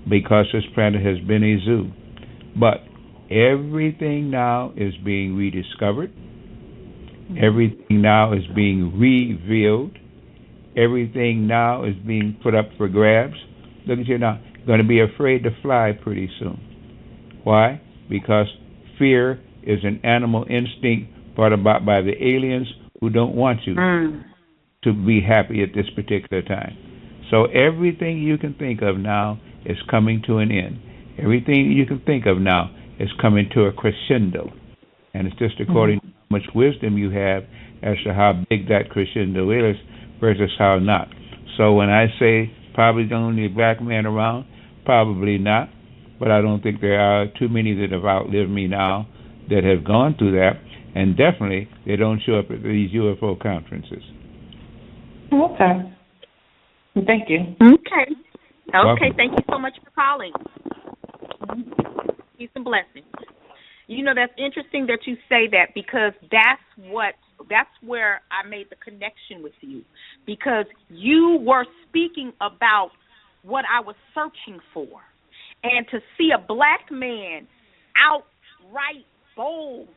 because this planet has been a zoo. But everything now is being rediscovered. Everything now is being revealed. Everything now is being put up for grabs. Look at you now. You're going to be afraid to fly pretty soon. Why? Because fear is an animal instinct brought about by the aliens who don't want you to be happy at this particular time. So everything you can think of now is coming to an end. Everything you can think of now is coming to a crescendo. And it's just according to how much wisdom you have as to how big that crescendo is versus how not. So when I say probably the only black man around, probably not. But I don't think there are too many that have outlived me now that have gone through that. And definitely they don't show up at these UFO conferences. Okay. Thank you. Okay. Welcome. Thank you so much for calling. Peace and blessings. You know, that's interesting that you say that, because that's where I made the connection with you, because you were speaking about what I was searching for. And to see a black man outright bold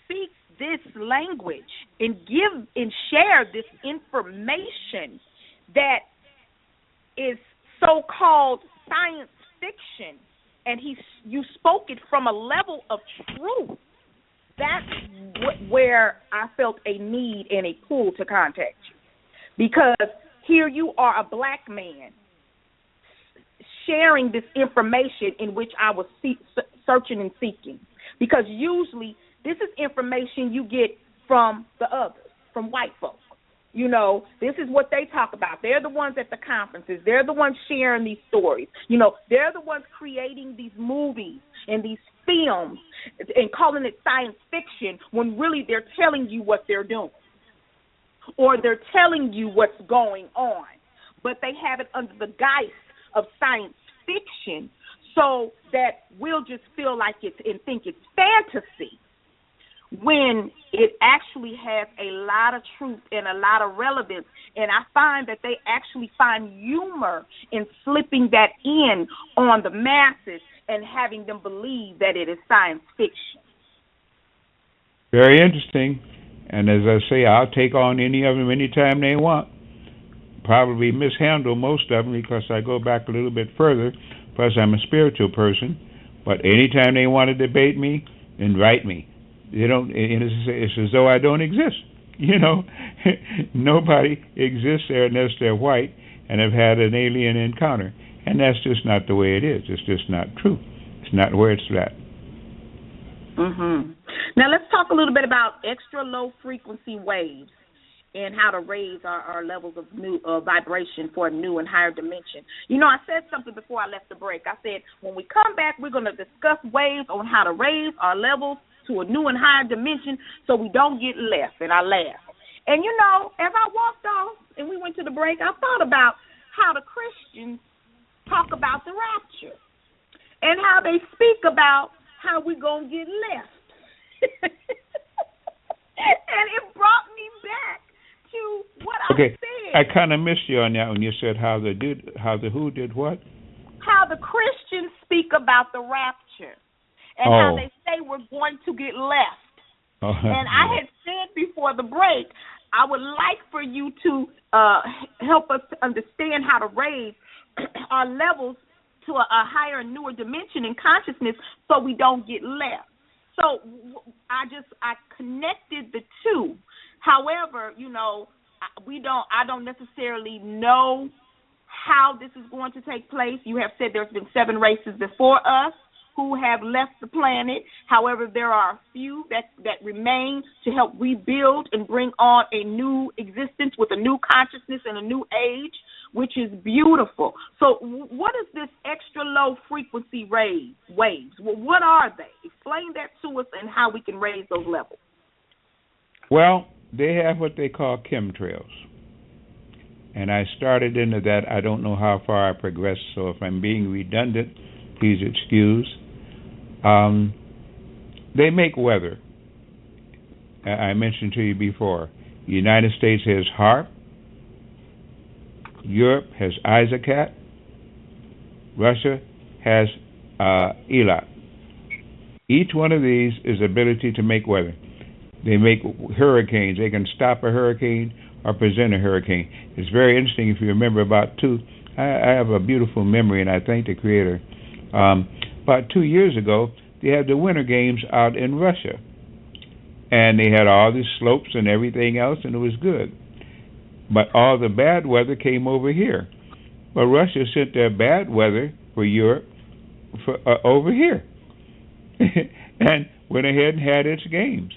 speak this language and give and share this information that is so-called science fiction, and you spoke it from a level of truth, that's where I felt a need and a pull to contact you. Because here you are, a black man, sharing this information in which I was searching and seeking. Because usually this is information you get from the others, from white folks. You know, this is what they talk about. They're the ones at the conferences. They're the ones sharing these stories. You know, they're the ones creating these movies and these films and calling it science fiction when really they're telling you what they're doing, or they're telling you what's going on. But they have it under the guise of science fiction so that we'll just feel like it's and think it's fantasy, when it actually has a lot of truth and a lot of relevance. And I find that they actually find humor in slipping that in on the masses and having them believe that it is science fiction. Very interesting. And as I say, I'll take on any of them anytime they want. Probably mishandle most of them because I go back a little bit further, plus I'm a spiritual person. But anytime they want to debate me, invite me. They don't. It's as though I don't exist. You know, nobody exists there unless they're white and have had an alien encounter, and that's just not the way it is. It's just not true. It's not where it's at. Now let's talk a little bit about extra low frequency waves and how to raise our levels of new vibration for a new and higher dimension. You know, I said something before I left the break. I said when we come back, we're going to discuss ways on how to raise our levels to a new and higher dimension so we don't get left. And I laughed. And, you know, as I walked off and we went to the break, I thought about how the Christians talk about the rapture and how they speak about how we're going to get left. And it brought me back to what I said. I kind of missed you on that when you said how the who did what? How the Christians speak about the rapture. And how they say we're going to get left. And I had said before the break, I would like for you to help us to understand how to raise our levels to a higher and newer dimension in consciousness so we don't get left. So I connected the two. However, you know, I don't necessarily know how this is going to take place. You have said there's been 7 races before us who have left the planet. However, there are a few that remain to help rebuild and bring on a new existence with a new consciousness and a new age, which is beautiful. So what is this extra low frequency waves? Well, what are they? Explain that to us and how we can raise those levels. Well, they have what they call chemtrails. And I started into that. I don't know how far I progressed, so if I'm being redundant, please excuse. They make weather. I mentioned to you before, the United States has HAARP, Europe has Isaacat, Russia has ELOT. Each one of these is ability to make weather. They make hurricanes. They can stop a hurricane or present a hurricane. It's very interesting if you remember I have a beautiful memory, and I thank the Creator. About 2 years ago, they had the Winter Games out in Russia. And they had all these slopes and everything else, and it was good. But all the bad weather came over here. But Russia sent their bad weather for Europe over here. And went ahead and had its games.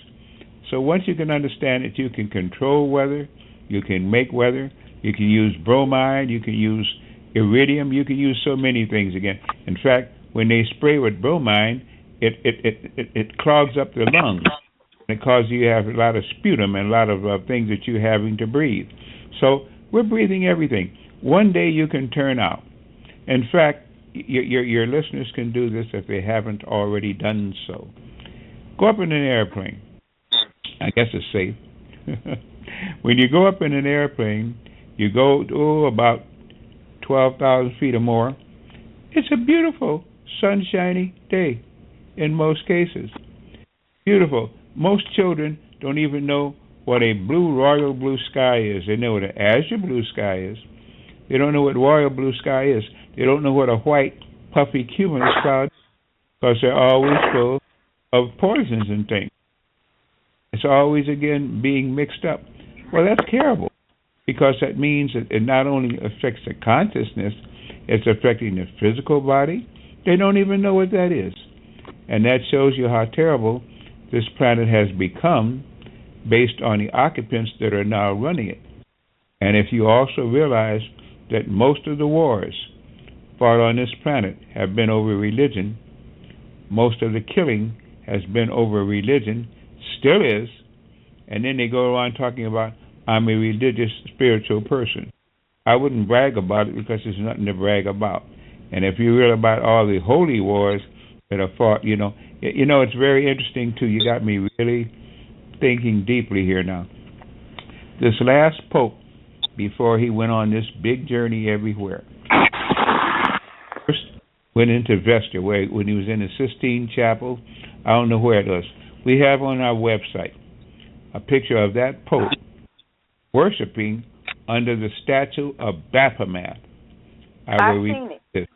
So once you can understand that you can control weather, you can make weather, you can use bromide, you can use iridium, you can use so many things again. In fact, when they spray with bromide, it clogs up the lungs. It causes you to have a lot of sputum and a lot of things that you're having to breathe. So we're breathing everything. One day you can turn out. In fact, your listeners can do this if they haven't already done so. Go up in an airplane. I guess it's safe. When you go up in an airplane, you go about 12,000 feet or more. It's a beautiful, sunshiny day in most cases. Beautiful. Most children don't even know what a royal blue sky is. They know what an azure blue sky is. They don't know what royal blue sky is. They don't know what a white, puffy cumulus cloud is, because they're always full of poisons and things. It's always, again, being mixed up. Well, that's terrible, because that means that it not only affects the consciousness, it's affecting the physical body. They don't even know what that is. And that shows you how terrible this planet has become based on the occupants that are now running it. And if you also realize that most of the wars fought on this planet have been over religion, most of the killing has been over religion, still is, and then they go around talking about, I'm a religious, spiritual person. I wouldn't brag about it because there's nothing to brag about. And if you read about all the holy wars that are fought, it's very interesting too. You got me really thinking deeply here now. This last Pope, before he went on this big journey everywhere, first went into Vesta, when he was in the Sistine Chapel. I don't know where it was. We have on our website a picture of that Pope worshiping under the statue of Baphomet. I've seen it.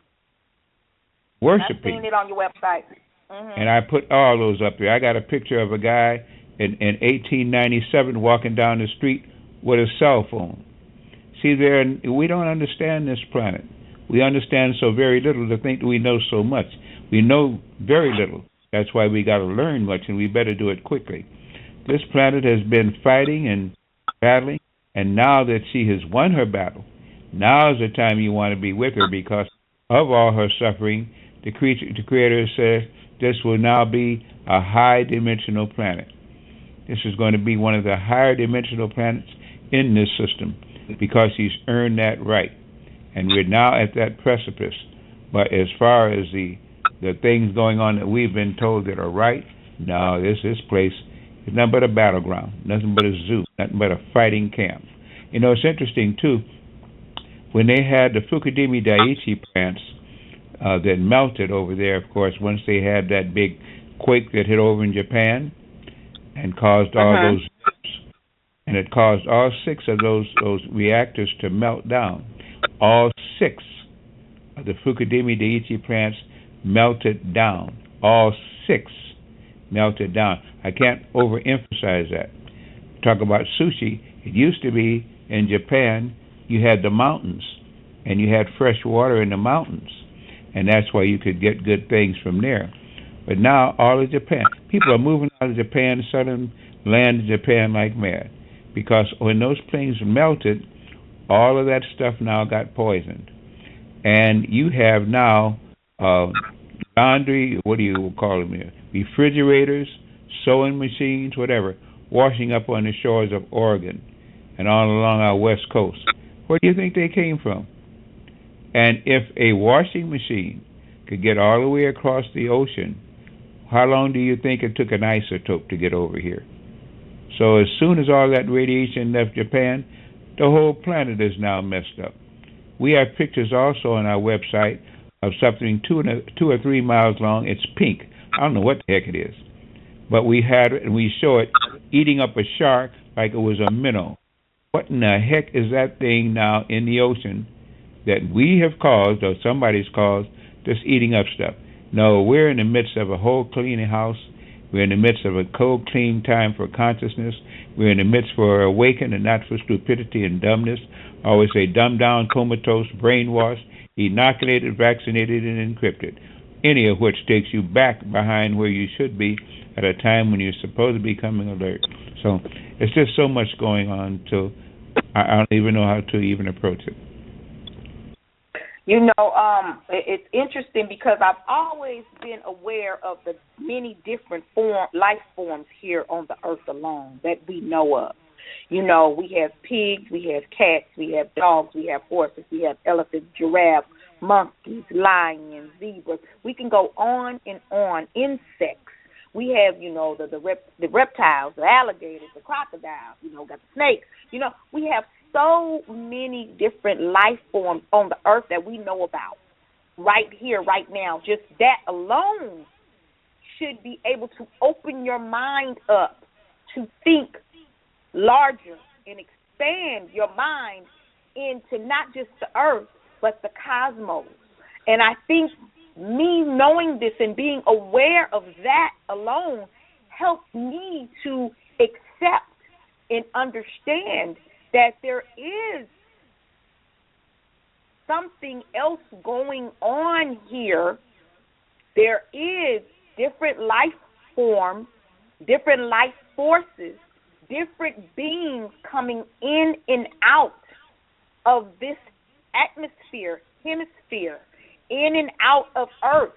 Worshiping. I've seen it on your website. Mm-hmm. And I put all those up there. I got a picture of a guy in 1897 walking down the street with a cell phone. See, we don't understand this planet. We understand so very little to think that we know so much. We know very little. That's why we got to learn much, and we better do it quickly. This planet has been fighting and battling, and now that she has won her battle, now is the time you want to be with her, because of all her suffering, the Creator says this will now be a high-dimensional planet. This is going to be one of the higher-dimensional planets in this system, because he's earned that right. And we're now at that precipice. But as far as the things going on that we've been told that are right, no, this place is nothing but a battleground, nothing but a zoo, nothing but a fighting camp. It's interesting, too, when they had the Fukudemi Daiichi plants that melted over there, of course, once they had that big quake that hit over in Japan and caused all those dips, and it caused all 6 of those reactors to melt down. All 6 of the Fukudemi Daiichi plants melted down. All 6 melted down. I can't overemphasize that. Talk about sushi. It used to be in Japan, you had the mountains, and you had fresh water in the mountains, and that's why you could get good things from there. But now, all of Japan, people are moving out of Japan, selling land in Japan like mad, because when those planes melted, all of that stuff now got poisoned. And you have now laundry, what do you call them here? Refrigerators, sewing machines, whatever, washing up on the shores of Oregon and all along our west coast. Where do you think they came from? And if a washing machine could get all the way across the ocean, how long do you think it took an isotope to get over here? So as soon as all that radiation left Japan, the whole planet is now messed up. We have pictures also on our website of something 2 or 3 miles long. It's pink. I don't know what the heck it is. But we had it, and we show it eating up a shark like it was a minnow. What in the heck is that thing now in the ocean that we have caused, or somebody's caused, just eating up stuff? No, we're in the midst of a whole cleaning house. We're in the midst of a cold, clean time for consciousness. We're in the midst for awaken and not for stupidity and dumbness. I always say dumbed down, comatose, brainwashed, inoculated, vaccinated, and encrypted. Any of which takes you back behind where you should be at a time when you're supposed to be coming alert. So it's just so much going on till I don't even know how to even approach it. You know, it's interesting because I've always been aware of the many different life forms here on the earth alone that we know of. You know, we have pigs, we have cats, we have dogs, we have horses, we have elephants, giraffes, monkeys, lions, zebras. We can go on and on. Insects. We have, you know, the reptiles, the alligators, the crocodiles, you know, got the snakes. You know, we have so many different life forms on the earth that we know about right here, right now. Just that alone should be able to open your mind up to think larger and expand your mind into not just the earth, but the cosmos. And I think me knowing this and being aware of that alone helped me to accept and understand that there is something else going on here. There is different life forms, different life forces, different beings coming in and out of this atmosphere, hemisphere, in and out of Earth.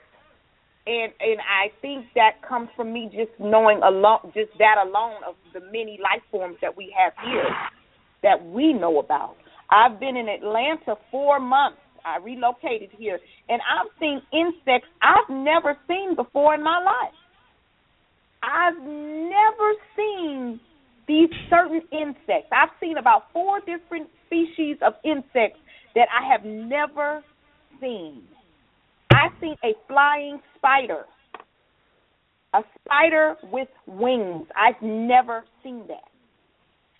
And I think that comes from me just knowing alone, just that alone of the many life forms that we have here that we know about. I've been in Atlanta 4 months. I relocated here, and I've seen insects I've never seen before in my life. I've never seen these certain insects. I've seen about 4 different species of insects that I have never seen. I've seen a flying spider, a spider with wings. I've never seen that.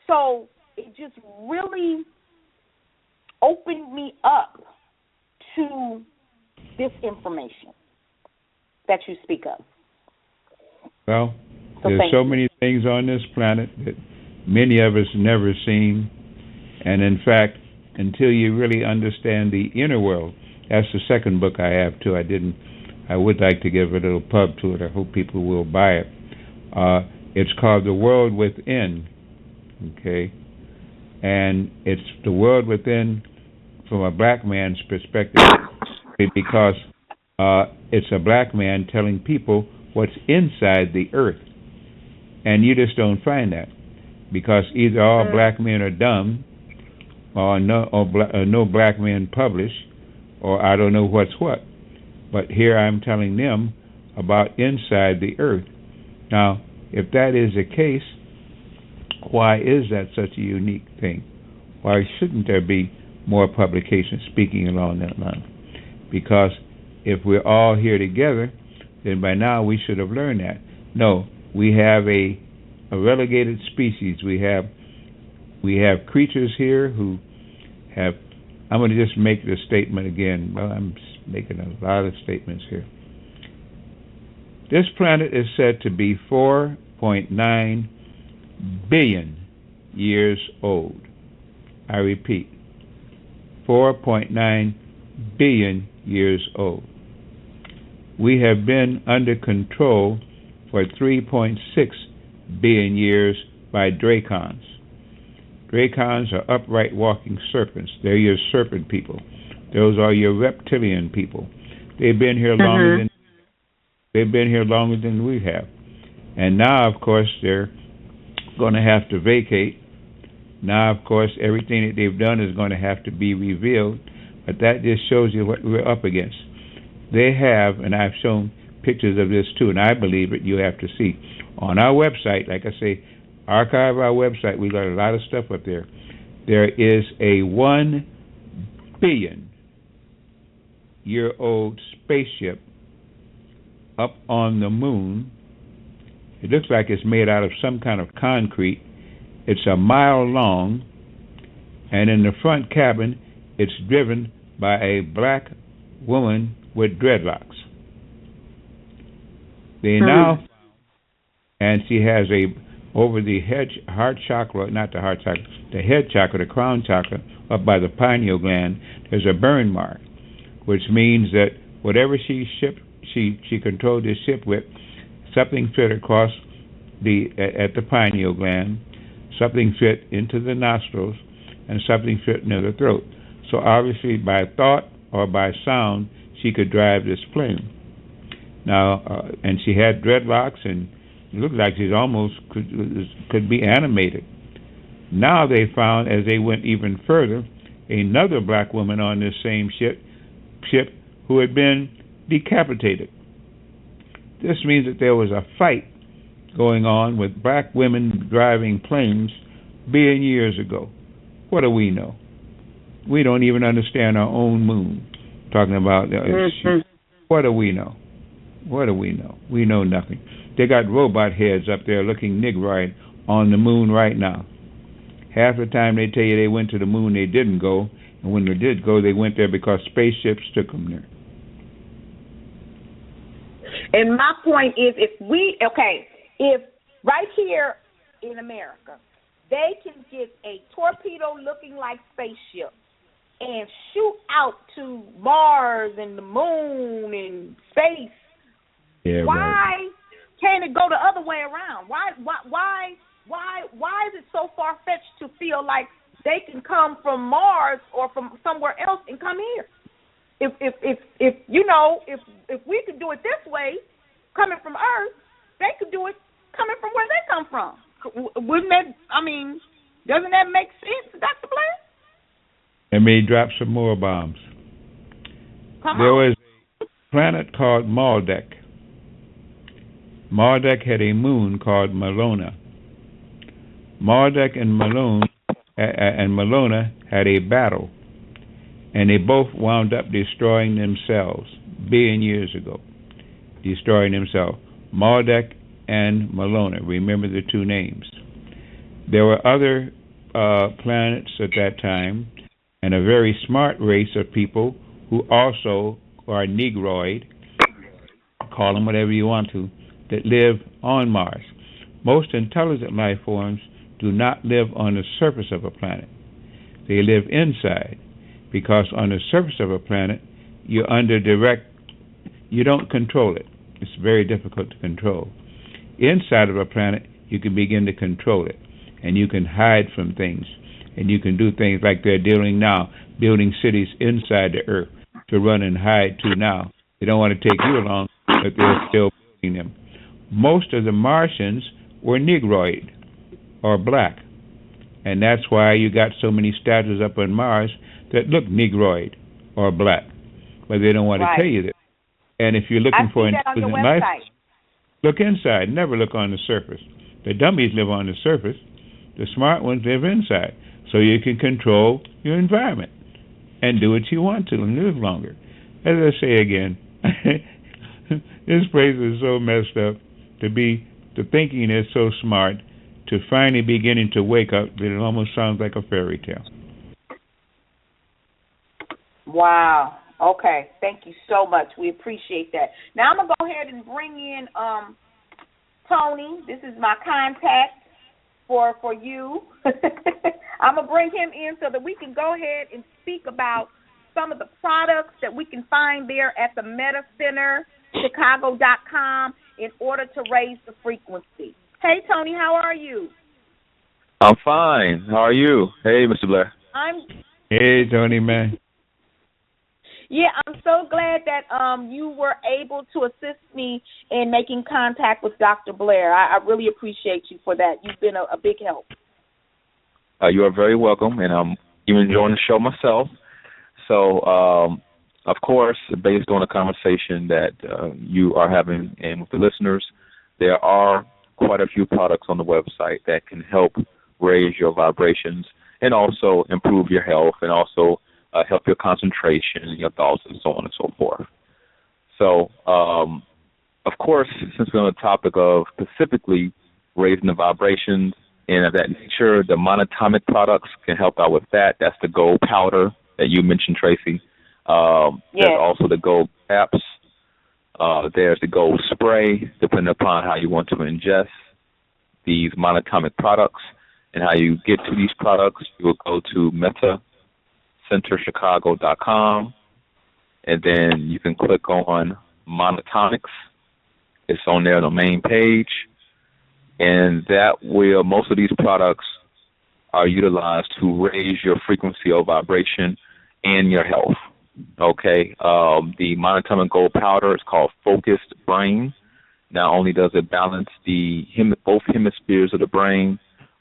So it just really opened me up to this information that you speak of. Well, there's so many things on this planet that many of us never seen. And in fact, until you really understand the inner world, that's the second book I have too. I would like to give a little pub to it. I hope people will buy it. It's called The World Within, okay? And it's the world within from a black man's perspective because it's a black man telling people what's inside the earth. And you just don't find that because either all black men are dumb or no black men publish, or I don't know what's what. But here I'm telling them about inside the earth. Now, if that is the case, why is that such a unique thing? Why shouldn't there be more publications speaking along that line? Because if we're all here together, then by now we should have learned that. No, we have a relegated species. We have creatures here who have. I'm going to just make this statement again. Well, I'm making a lot of statements here. This planet is said to be 4.9 billion years old. I repeat, 4.9 billion years old. We have been under control for 3.6 billion years by dracons. Dracons are upright walking serpents. They're your serpent people. Those are your reptilian people. They've been here longer than we have. And now, of course, they're going to have to vacate. Now, of course, everything that they've done is going to have to be revealed. But that just shows you what we're up against. They have, and I've shown pictures of this too, and I believe it, you have to see. On our website, like I say, archive our website, we got a lot of stuff up there. There is a 1 billion 8-year-old spaceship up on the moon. It looks like it's made out of some kind of concrete. It's a mile long, and in the front cabin, it's driven by a black woman with dreadlocks. They now, and she has over the heart chakra, not the heart chakra, the head chakra, the crown chakra, up by the pineal gland, there's a burn mark, which means that whatever she controlled this ship with, something fit across at the pineal gland, something fit into the nostrils, and something fit near the throat. So obviously, by thought or by sound, she could drive this plane. Now, and she had dreadlocks, and it looked like she almost could be animated. Now they found, as they went even further, another black woman on this same ship who had been decapitated. This means that there was a fight going on with black women driving planes billion years ago. What do we know? We don't even understand our own moon. Talking about what do we know? What do we know? We know nothing. They got robot heads up there looking negroid on the moon right now. Half the time they tell you they went to the moon, they didn't go. And when they did go, they went there because spaceships took them there. And my point is, if right here in America, they can get a torpedo-looking like spaceship and shoot out to Mars and the moon and space, why can't it go the other way around? Why is it so far-fetched to feel like they can come from Mars or from somewhere else and come here? If we could do it this way, coming from Earth, they could do it coming from where they come from. Wouldn't that? Doesn't that make sense, Dr. Blair? And may drop some more bombs. There was a planet called Maldek. Maldek had a moon called Malona. Maldek and Malona had a battle, and they both wound up destroying themselves billion years ago. Destroying themselves. Maldek and Malona. Remember the two names. There were other planets at that time, and a very smart race of people who also are negroid, call them whatever you want to, that live on Mars. Most intelligent life forms do not live on the surface of a planet. They live inside, because on the surface of a planet, you don't control it. It's very difficult to control. Inside of a planet, you can begin to control it, and you can hide from things, and you can do things like they're doing now, building cities inside the Earth to run and hide to now. They don't want to take you along, but they're still building them. Most of the Martians were negroid or black, and that's why you got so many statues up on Mars that look negroid or black, but they don't want to tell you that. And if you're looking for intelligent life, look inside. Never look on the surface. The dummies live on the surface. The smart ones live inside, so you can control your environment and do what you want to and live longer. As I say again, this place is so messed up. The thinking is so smart, to finally beginning to wake up that it almost sounds like a fairy tale. Wow. Okay. Thank you so much. We appreciate that. Now I'm going to go ahead and bring in Tony. This is my contact for you. I'm going to bring him in so that we can go ahead and speak about some of the products that we can find there at the metacenterchicago.com in order to raise the frequency. Hey, Tony, how are you? I'm fine. How are you? Hey, Mr. Blair. Hey, Tony, man. Yeah, I'm so glad that you were able to assist me in making contact with Dr. Blair. I really appreciate you for that. You've been a big help. You are very welcome, and I'm even enjoying the show myself. So, of course, based on the conversation that you are having and with the listeners, there are quite a few products on the website that can help raise your vibrations and also improve your health and also help your concentration and your thoughts and so on and so forth. So, of course, since we're on the topic of specifically raising the vibrations and of that nature, the monatomic products can help out with that. That's the gold powder that you mentioned, Tracy. There's also the gold caps. There's the gold spray, depending upon how you want to ingest these monatomic products. And how you get to these products, you will go to metacenterchicago.com, and then you can click on Monatomics. It's on there on the main page, and that will, most of these products are utilized to raise your frequency of vibration and your health. Okay, the monatomic gold powder is called Focused Brain. Not only does it balance both hemispheres of the brain,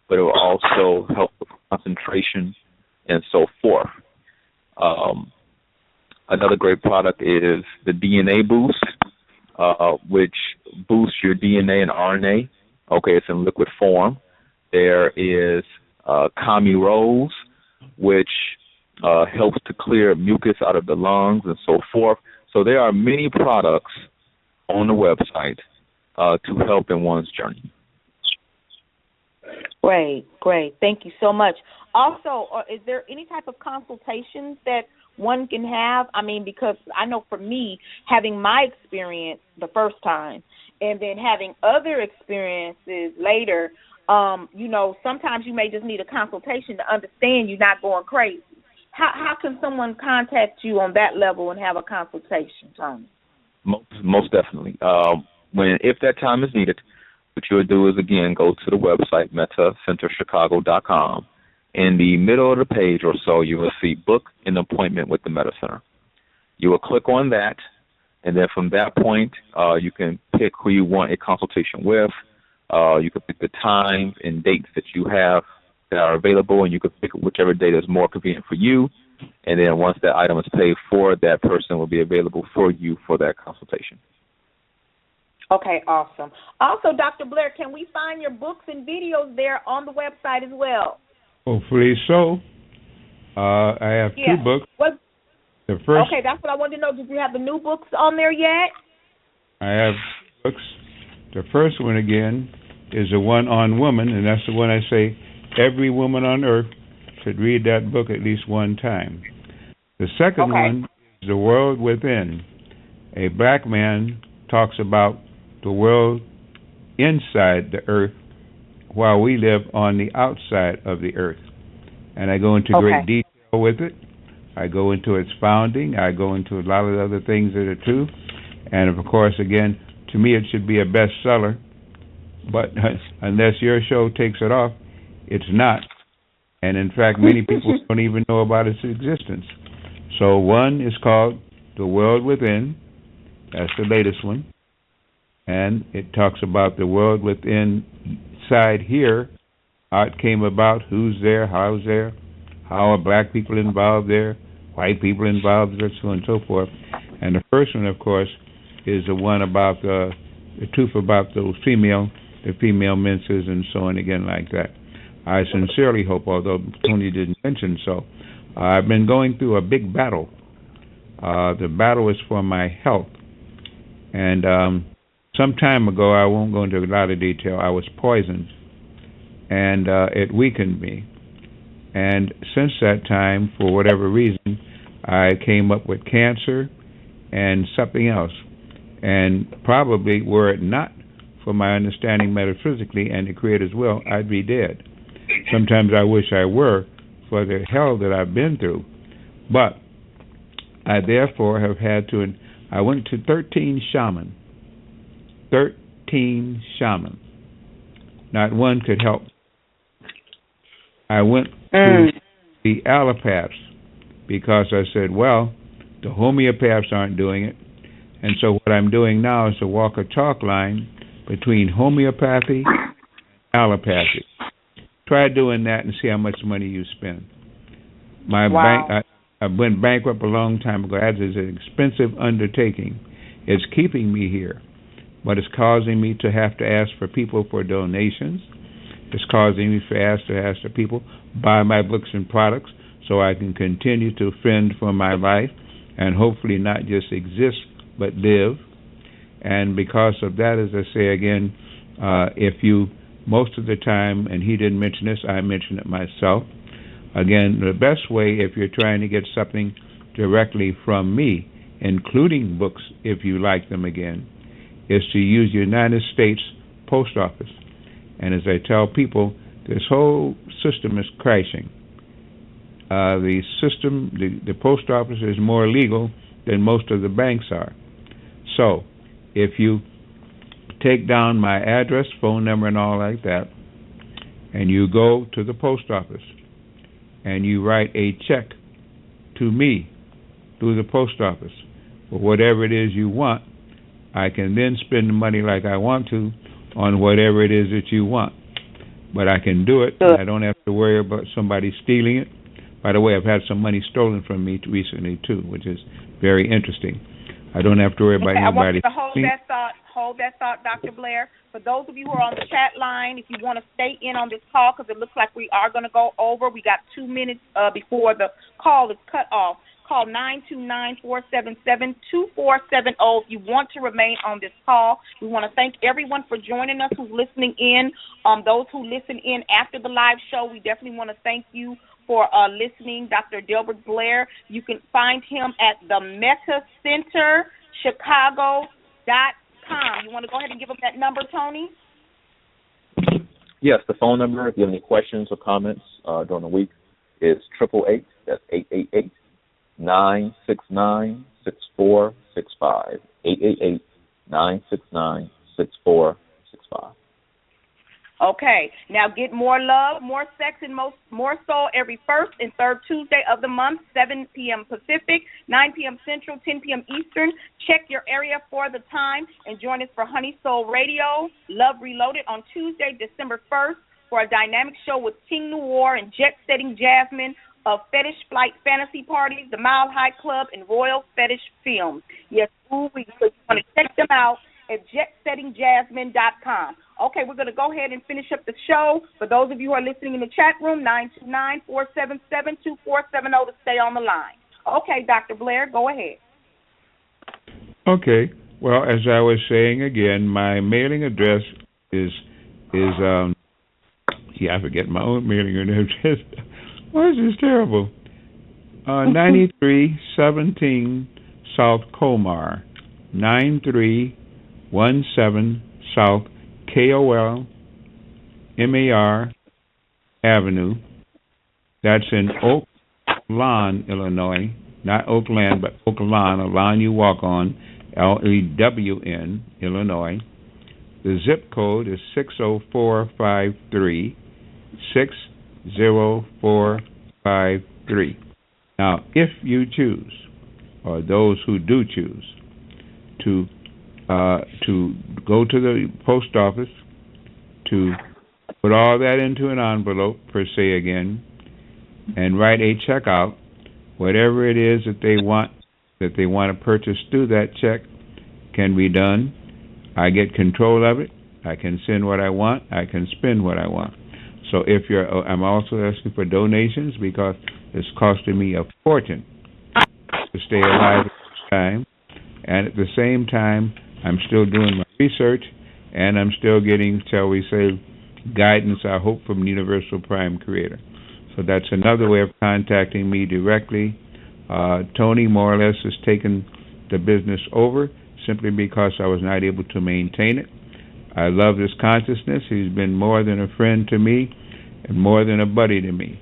but it will also help with concentration and so forth. Another great product is the DNA Boost, which boosts your DNA and RNA. Okay, it's in liquid form. There is Kami Rose, which helps to clear mucus out of the lungs and so forth. So there are many products on the website to help in one's journey. Great. Thank you so much. Also, is there any type of consultations that one can have? I mean, because I know for me, having my experience the first time and then having other experiences later, sometimes you may just need a consultation to understand you're not going crazy. How can someone contact you on that level and have a consultation, Tony? Most definitely. If that time is needed, what you'll do is, again, go to the website, metacenterchicago.com. In the middle of the page or so, you will see Book an Appointment with the Meta Center. You will click on that, and then from that point, you can pick who you want a consultation with. You can pick the time and dates that you have that are available, and you can pick whichever date is more convenient for you. And then once that item is paid for, that person will be available for you for that consultation. Okay, awesome. Also, Dr. Blair, can we find your books and videos there on the website as well? Hopefully so. I have two books. The first. Okay, that's what I wanted to know. Did you have the new books on there yet? I have books. The first one, again, is the one on woman, and that's the one I say every woman on earth should read that book at least one time. The second one is The World Within. A black man talks about the world inside the earth while we live on the outside of the earth. And I go into great detail with it. I go into its founding. I go into a lot of other things that are true. And, of course, again, to me it should be a bestseller. But unless your show takes it off, it's not. And, in fact, many people don't even know about its existence. So one is called The World Within. That's the latest one. And it talks about the world within side here, how it came about, who's there, how's there, how are black people involved there, white people involved there, so on and so forth. And the first one, of course, is the one about the truth about the female menses and so on, again, like that. I sincerely hope, although Tony didn't mention so, I've been going through a big battle. The battle is for my health. And some time ago, I won't go into a lot of detail, I was poisoned, and it weakened me. And since that time, for whatever reason, I came up with cancer and something else. And probably were it not for my understanding metaphysically and the Creator's will, I'd be dead. Sometimes I wish I were, for the hell that I've been through. But I therefore have had to, I went to 13 shamans. 13 shamans. Not one could help. I went to the allopaths because I said, well, the homeopaths aren't doing it. And so what I'm doing now is to walk a chalk line between homeopathy and allopathy. Try doing that and see how much money you spend. My bank, I went bankrupt a long time ago. That is an expensive undertaking. It's keeping me here, but it's causing me to have to ask for people for donations. It's causing me to ask the people buy my books and products so I can continue to fend for my life and hopefully not just exist but live. And because of that, as I say again, if you, most of the time, and he didn't mention this, I mentioned it myself, again, the best way if you're trying to get something directly from me, including books if you like them again, is to use the United States Post Office. And as I tell people, this whole system is crashing. The system, the post office is more legal than most of the banks are. So, if you take down my address, phone number, and all like that, and you go to the post office, and you write a check to me through the post office for whatever it is you want, I can then spend the money like I want to on whatever it is that you want. But I can do it, and I don't have to worry about somebody stealing it. By the way, I've had some money stolen from me recently, too, which is very interesting. I don't have to worry about anybody. I want you to hold that thought, Dr. Blair. For those of you who are on the chat line, if you want to stay in on this call, because it looks like we are going to go over, we got 2 minutes before the call is cut off. Call 929-477-2470 if you want to remain on this call. We want to thank everyone for joining us who's listening in. Those who listen in after the live show, we definitely want to thank you for listening, Dr. Delbert Blair. You can find him at the metacenterchicago.com. You want to go ahead and give him that number, Tony? Yes, the phone number, if you have any questions or comments during the week, is 888, that's 888-969-6465, 888-969-6465. Okay, now get more love, more sex, and more soul every first and third Tuesday of the month, 7 p.m. Pacific, 9 p.m. Central, 10 p.m. Eastern. Check your area for the time and join us for Honey Soul Radio, Love Reloaded on Tuesday, December 1st for a dynamic show with King Noir and jet-setting Jasmine of Fetish Flight Fantasy Parties, the Mile High Club, and Royal Fetish Films. Yes, so you want to check them out at jetsettingjasmine.com. Okay, we're going to go ahead and finish up the show. For those of you who are listening in the chat room, 929-477-2470 to stay on the line. Okay, Dr. Blair, go ahead. Okay. Well, as I was saying again, my mailing address is I forget my own mailing address. Oh, this is terrible. 9317 South Colmar, 9317 South KOLMAR Avenue. That's in Oak Lawn, Illinois. Not Oakland, but Oak Lawn, a lawn you walk on, LEWN, Illinois. The zip code is 60453, 60453. Now, if you choose, or those who do choose, to go to the post office, to put all that into an envelope, per se again, and write a check out, whatever it is that they want to purchase through that check can be done. I get control of it. I can send what I want. I can spend what I want. So I'm also asking for donations because it's costing me a fortune to stay alive at this time. And at the same time, I'm still doing my research, and I'm still getting, shall we say, guidance, I hope, from Universal Prime Creator. So that's another way of contacting me directly. Tony, more or less, has taken the business over simply because I was not able to maintain it. I love this consciousness. He's been more than a friend to me and more than a buddy to me.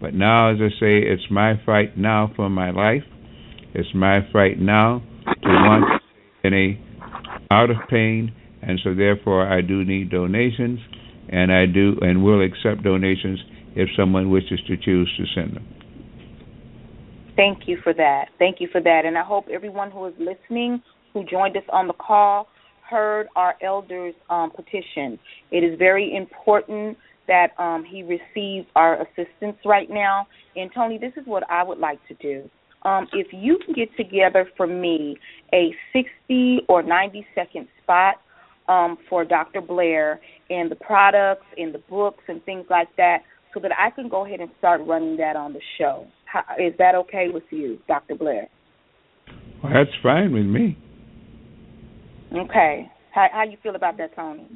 But now, as I say, it's my fight now for my life. It's my fight now to want out of pain, and so therefore I do need donations, and I do and will accept donations if someone wishes to choose to send them. Thank you for that. Thank you for that. And I hope everyone who is listening, who joined us on the call, heard our elder's petition. It is very important that he receives our assistance right now. And, Tony, this is what I would like to do. If you can get together for me a 60 or 90-second spot for Dr. Blair and the products and the books and things like that so that I can go ahead and start running that on the show. Is that okay with you, Dr. Blair? Well, that's fine with me. Okay. How you feel about that, Tony?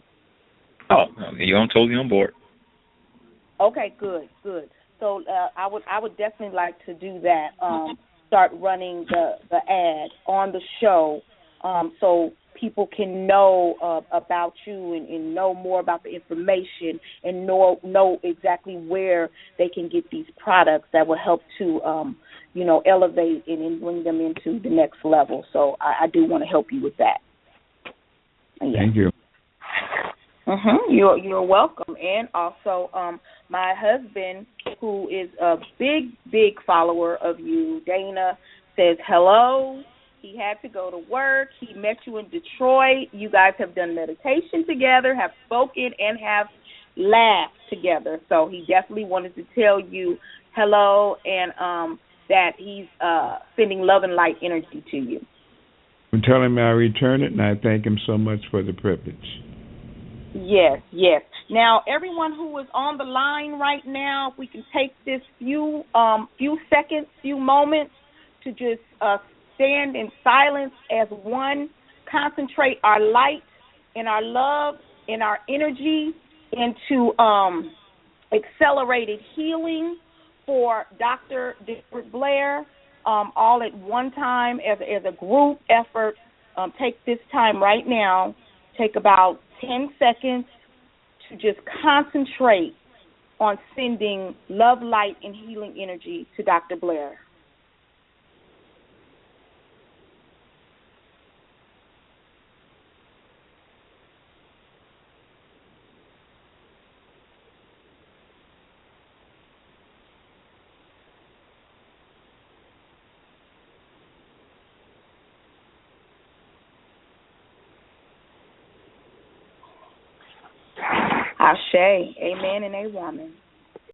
Oh, I'm totally on board. Okay, good. So I would definitely like to do that. Start running the ad on the show, so people can know about you and know more about the information and know exactly where they can get these products that will help to elevate and bring them into the next level. So I do want to help you with that. Yeah. Thank you. You're welcome. And also, my husband, who is a big follower of you, Dana, says hello. He had to go to work. He met you in Detroit. You guys have done meditation together, have spoken, and have laughed together. So he definitely wanted to tell you hello and that he's sending love and light energy to you. I'm telling him I return it, and I thank him so much for the privilege. Yes. Now, everyone who is on the line right now, if we can take this few seconds, few moments to just stand in silence as one, concentrate our light and our love and our energy into accelerated healing for Dr. Delbert Blair, all at one time as a group effort. Take this time right now. Take about 10 seconds to just concentrate on sending love, light, and healing energy to Dr. Blair. Ashe, amen, and a woman.